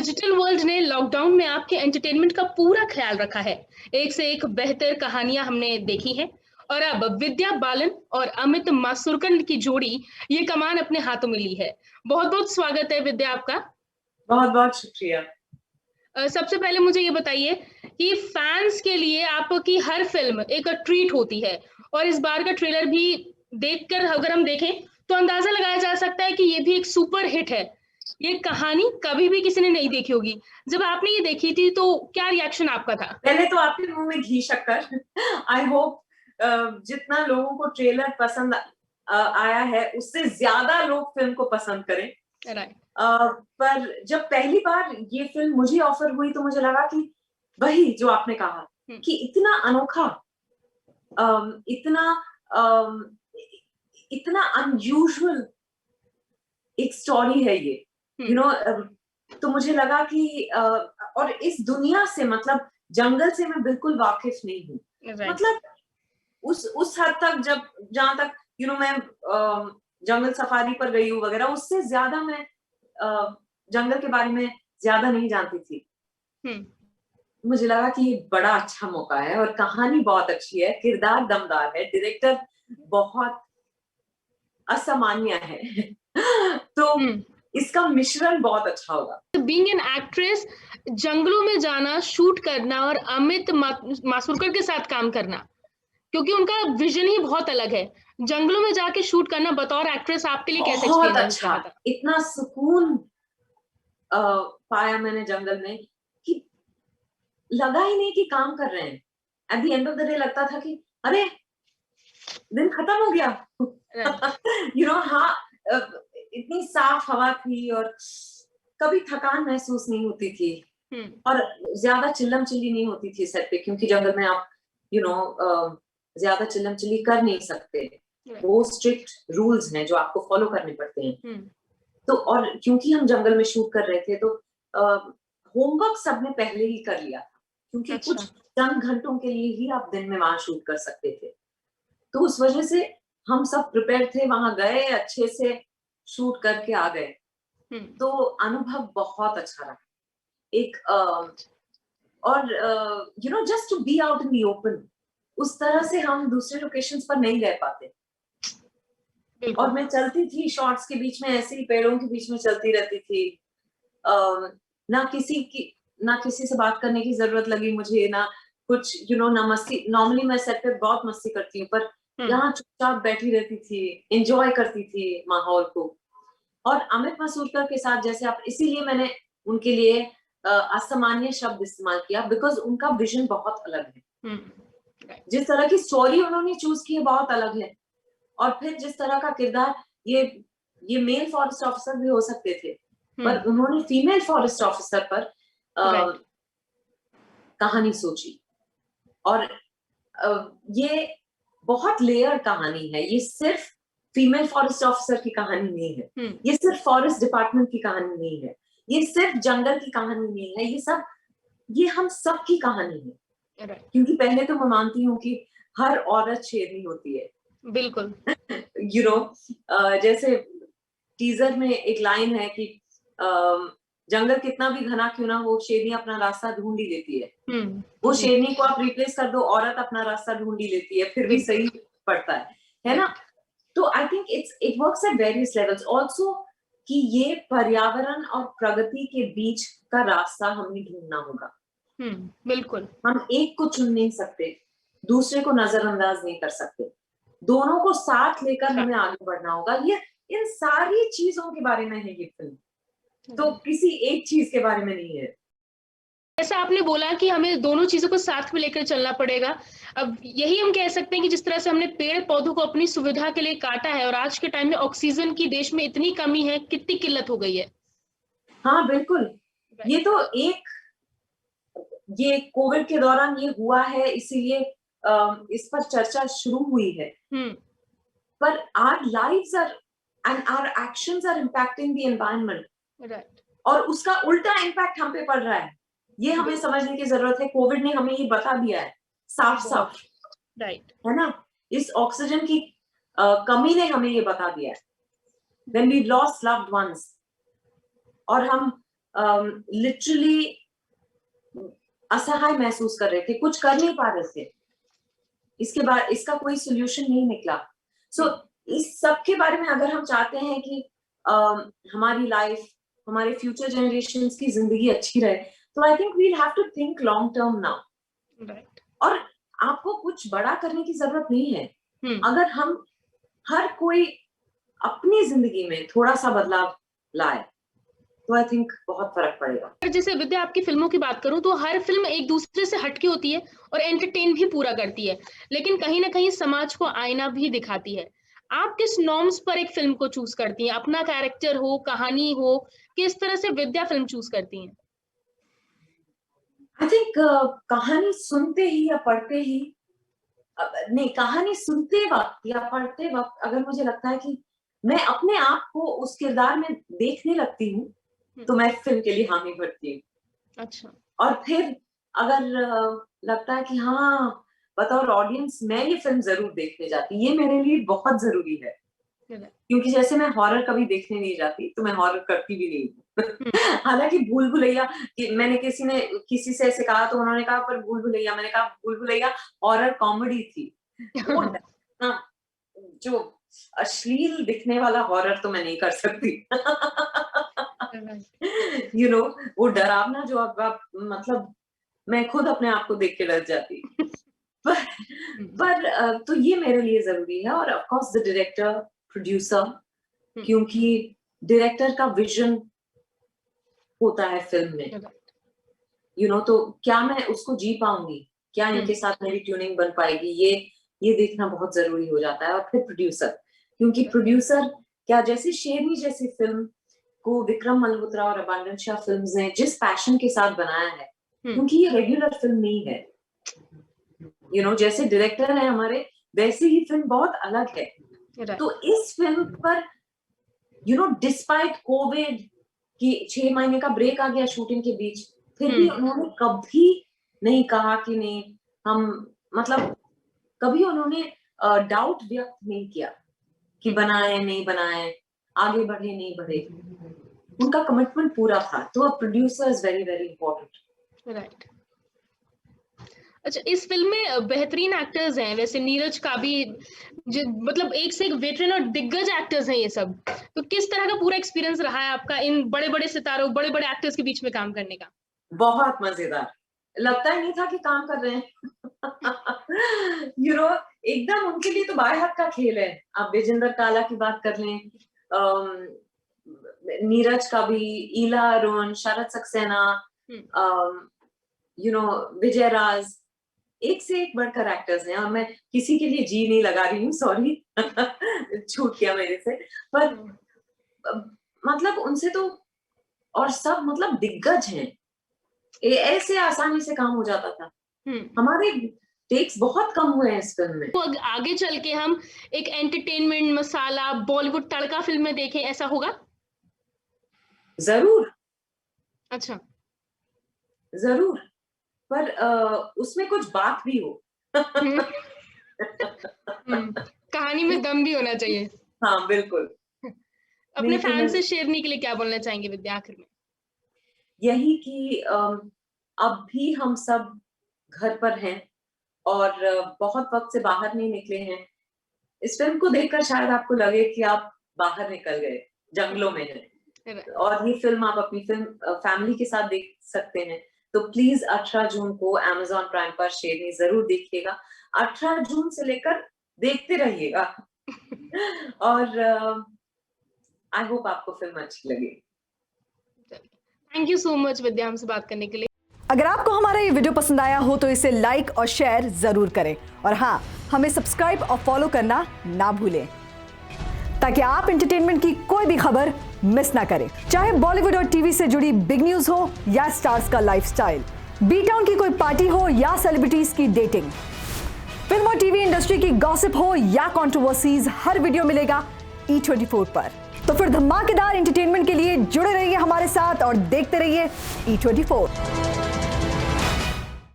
Digital world ने lockdown में आपके एंटरटेनमेंट का पूरा ख्याल रखा है। एक से एक बेहतर कहानियां हमने देखी हैं और अब विद्या बालन और अमित मासुरकर की जोड़ी ये कमान अपने हाथों में ली है। बहुत-बहुत स्वागत है विद्या आपका। बहुत बहुत शुक्रिया। सबसे पहले मुझे ये बताइए कि फैंस के लिए आपकी हर फ़िल्म एक ट्रीट होती है और इस बार का ट्रेलर भी देखकर अगर हम देखें, तो अंदाज़ा लगाया जा सकता है कि ये भी एक सुपर हिट है। ये कहानी कभी भी किसी ने नहीं देखी होगी। जब आपने ये देखी थी तो क्या रिएक्शन आपका था? पहले तो आपके मुंह में घी शक्कर। आई होप जितना लोगों को ट्रेलर पसंद आया है उससे ज्यादा लोग फिल्म को पसंद करें। राइट। पर जब पहली बार ये फिल्म मुझे ऑफर हुई तो मुझे लगा कि वही जो आपने कहा कि इतना अनोखा, इतना इतना अनयूजुअल एक स्टोरी है ये, यू नो। तो मुझे लगा कि और इस दुनिया से, मतलब जंगल से मैं बिल्कुल वाकिफ नहीं हूँ। मतलब उस हद तक, जब जहां तक मैं जंगल सफारी पर गई हूँ वगैरह, उससे ज्यादा मैं जंगल के बारे में ज्यादा नहीं जानती थी। मुझे लगा कि ये बड़ा अच्छा मौका है और कहानी बहुत अच्छी है, किरदार दमदार है, डायरेक्टर बहुत असामान्य है। तो इसका मिश्रण बहुत अच्छा होगा। बीइंग एन एक्ट्रेस, जंगलों में जाना, शूट करना और अमित मासुरकर के साथ काम करना, क्योंकि उनका विजन ही बहुत अलग है। जंगलों में जाके शूट करना बतौर एक्ट्रेस आपके लिए कैसा बहुत एक्सपीरियंस अच्छा, रहा था? इतना सुकून पाया मैंने जंगल में कि लगा ही नहीं कि काम कर रहे हैं। At the end of the day लगता था कि अरे दिन खत्म हो गया। हाँ, इतनी साफ हवा थी और कभी थकान महसूस नहीं होती थी और ज्यादा चिल्लम चिल्ली नहीं होती थी सेट पे, क्योंकि जंगल में आप ज्यादा चिल्लम चिल्ली कर नहीं सकते। वो स्ट्रिक्ट रूल्स हैं जो आपको फॉलो करने पड़ते हैं। तो और क्योंकि हम जंगल में शूट कर रहे थे तो होमवर्क सबने पहले ही कर लिया था, क्योंकि कुछ चंद घंटों के लिए ही आप दिन में वहां शूट कर सकते थे। तो उस वजह से हम सब प्रिपेयर थे, वहां गए, अच्छे से शूट करके आ गए। तो अनुभव बहुत अच्छा रहा। एक और just to be out in the open, उस तरह से हम दूसरे लोकेशंस पर नहीं रह पाते। और मैं चलती थी शॉट्स के बीच में, ऐसे ही पेड़ों के बीच में चलती रहती थी। ना किसी से बात करने की जरूरत लगी मुझे, ना कुछ ना मस्ती। नॉर्मली मैं सेट पे बहुत मस्ती करती हूँ, पर यहाँ चुपचाप बैठी रहती थी, एंजॉय करती थी माहौल को। और अमित मासुरकर के साथ जैसे आप, इसीलिए मैंने उनके लिए असामान्य शब्द इस्तेमाल किया, बिकॉज उनका विजन बहुत अलग है। जिस तरह की स्टोरी उन्होंने चूज की है बहुत अलग है। और फिर जिस तरह का किरदार, ये मेल फॉरेस्ट ऑफिसर भी हो सकते थे, पर उन्होंने फीमेल फॉरेस्ट ऑफिसर पर कहानी सोची। और ये बहुत लेयर कहानी है। ये सिर्फ फीमेल फॉरेस्ट ऑफिसर की कहानी नहीं है, ये सिर्फ फॉरेस्ट डिपार्टमेंट की कहानी नहीं है, ये सिर्फ जंगल की कहानी नहीं है, ये हम सब की कहानी है। क्योंकि पहले तो मैं मानती हूँ कि हर औरत शेरनी होती है। बिल्कुल। जैसे टीजर में एक लाइन है कि जंगल कितना भी घना क्यों ना हो, शेरनी अपना रास्ता ढूंढ ही लेती है। वो शेरनी को आप रिप्लेस कर दो, औरत अपना रास्ता ढूंढ ही लेती है, फिर भी सही पड़ता है ना। तो I think it works at various levels also, कि ये पर्यावरण और प्रगति के बीच का रास्ता हमें ढूंढना होगा। बिल्कुल। हम एक को चुन नहीं सकते, दूसरे को नजरअंदाज नहीं कर सकते, दोनों को साथ लेकर हमें आगे बढ़ना होगा। ये इन सारी चीजों के बारे में है ये फिल्म, तो किसी एक चीज के बारे में नहीं है। जैसा आपने बोला कि हमें दोनों चीजों को साथ में लेकर चलना पड़ेगा। अब यही हम कह सकते हैं कि जिस तरह से हमने पेड़ पौधों को अपनी सुविधा के लिए काटा है और आज के टाइम में ऑक्सीजन की देश में इतनी कमी है, कितनी किल्लत हो गई है। हाँ बिल्कुल। ये तो ये कोविड के दौरान ये हुआ है, इसीलिए इस पर चर्चा शुरू हुई है। पर our lives are and our actions are impacting the environment, और उसका उल्टा इम्पैक्ट हम पे पड़ रहा है। ये हमें समझने की जरूरत है। कोविड ने हमें ये बता दिया है साफ साफ, है ना। इस ऑक्सीजन की कमी ने हमें ये बता दिया है। When we lost loved ones, और हम लिटरली असहाय महसूस कर रहे थे, कुछ कर नहीं पा रहे थे। इसके बाद इसका कोई सोल्यूशन नहीं निकला। सो इस सब के बारे में अगर हम चाहते हैं कि हमारी लाइफ, हमारे फ्यूचर जनरेशंस की जिंदगी अच्छी रहे, तो I think we'll have to think long term now. और आपको कुछ बड़ा करने की जरूरत नहीं है। अगर हम हर कोई अपनी जिंदगी में थोड़ा सा बदलाव लाए तो आई थिंक बहुत फर्क पड़ेगा। जैसे विद्या, आपकी फिल्मों की बात करूं तो हर फिल्म एक दूसरे से हटके होती है और एंटरटेन भी पूरा करती है, लेकिन कहीं ना कहीं समाज को आईना भी दिखाती है। आप किस नॉर्म्स पर एक फिल्म को चूज करती हैं? अपना कैरेक्टर हो, कहानी हो, किस तरह से विद्या फिल्म चूज करती हैं? आई थिंक कहानी सुनते ही या पढ़ते ही, नहीं, कहानी सुनते वक्त या पढ़ते वक्त अगर मुझे लगता है कि मैं अपने आप को उस किरदार में देखने लगती हूँ, तो मैं फिल्म के लिए हामी भरती हूँ। अच्छा। और फिर अगर लगता है कि हाँ, बतौर ऑडियंस मैं ये फिल्म जरूर देखने जाती, ये मेरे लिए बहुत जरूरी है। क्योंकि जैसे मैं हॉरर कभी देखने नहीं जाती, तो मैं हॉरर करती भी नहीं हूँ। हालांकि भूल भुलैया, कि मैंने किसी से ऐसे कहा तो उन्होंने कहा पर भूल भुलैया, मैंने कहा भूल भुलैया हॉरर कॉमेडी थी। वो जो अश्लील दिखने वाला हॉरर तो मैं नहीं कर सकती। यू नो, वो डरावना जो आप मतलब मैं खुद अपने आप को देख के डर जाती। पर तो ये मेरे लिए जरूरी है। और of course the director, producer, क्योंकि डायरेक्टर का विजन होता है फिल्म में। यू नो, तो क्या मैं उसको जी पाऊंगी, क्या इनके साथ मेरी ट्यूनिंग बन पाएगी, ये देखना बहुत जरूरी हो जाता है। और फिर प्रोड्यूसर, क्योंकि प्रोड्यूसर क्या, जैसे शेरनी जैसी फिल्म को विक्रम मल्होत्रा और अबांडन शाह फिल्म्स ने जिस पैशन के साथ बनाया है, क्योंकि ये रेगुलर फिल्म नहीं है। यू नो, जैसे डायरेक्टर है हमारे, वैसे ही फिल्म बहुत अलग है। तो इस फिल्म पर यू नो, डिस्पाइट कोविड की 6 महीने का ब्रेक आ गया शूटिंग के बीच, फिर भी उन्होंने कभी नहीं कहा कि नहीं हम, मतलब कभी उन्होंने डाउट व्यक्त नहीं किया कि बनाए नहीं बनाए, आगे बढ़े नहीं बढ़े। उनका कमिटमेंट पूरा था। तो a producer is very very important. Right. अच्छा, इस फिल्म में बेहतरीन एक्टर्स हैं वैसे, नीरज का भी मतलब एक से एक वेटरन और दिग्गज एक्टर्स हैं ये सब। तो किस तरह का पूरा एक्सपीरियंस रहा है आपका इन बड़े बड़े सितारों, बड़े बड़े एक्टर्स के बीच में काम करने का? बहुत मजेदार, लगता ही नहीं था कि काम कर रहे हैं। यू नो, एकदम उनके लिए तो बाएं हाथ का खेल है। आप विजेंद्र काला की बात कर लें, नीरज का भी, ईला अरुण, शरद सक्सेना, यू नो, विजय राज, एक से एक बढ़कर एक्टर्स हैं। और मैं किसी के लिए जी नहीं लगा रही हूँ, सॉरी, छूट गया मेरे से। पर मतलब उनसे तो, और सब मतलब दिग्गज हैं, ऐसे आसानी से काम हो जाता था। हमारे टेक्स बहुत कम हुए हैं इस फिल्म में। तो आगे चल के हम एक एंटरटेनमेंट मसाला बॉलीवुड तड़का फिल्म में देखें, ऐसा होगा? जरूर। अच्छा। जरूर, पर उसमें कुछ बात भी हो। कहानी में दम भी होना चाहिए। हाँ, बिल्कुल। अपने फैन से शेरनी के लिए क्या बोलना चाहेंगे विद्या आखिर में? यही कि अब भी हम सब घर पर हैं और बहुत वक्त से बाहर नहीं निकले हैं। इस फिल्म को देखकर शायद आपको लगे कि आप बाहर निकल गए, जंगलों में हैं। और ये फिल्म आप अपनी फैमिली के साथ देख सकते हैं। तो प्लीज 18 जून को Amazon प्राइम पर शेरनी जरूर देखिएगा। 18 जून से लेकर देखते रहिएगा। और आई होप आपको फिल्म अच्छी लगे। थैंक यू सो मच विद्या, हमसे बात करने के लिए। अगर आपको हमारा ये वीडियो पसंद आया हो तो इसे लाइक और शेयर जरूर करें, और हाँ, हमें सब्सक्राइब और फॉलो करना ना भूलें, ताकि आप एंटरटेनमेंट की कोई भी खबर मिस ना करें। चाहे बॉलीवुड और टीवी से जुड़ी बिग न्यूज हो या स्टार्स का लाइफस्टाइल, बी टाउन की कोई पार्टी हो या सेलिब्रिटीज की डेटिंग, फिल्म और टीवी इंडस्ट्री की गॉसिप हो या कंट्रोवर्सीज, हर वीडियो मिलेगा E24 पर। तो फिर धमाकेदार एंटरटेनमेंट के लिए जुड़े रहिए हमारे साथ और देखते रहिए E24।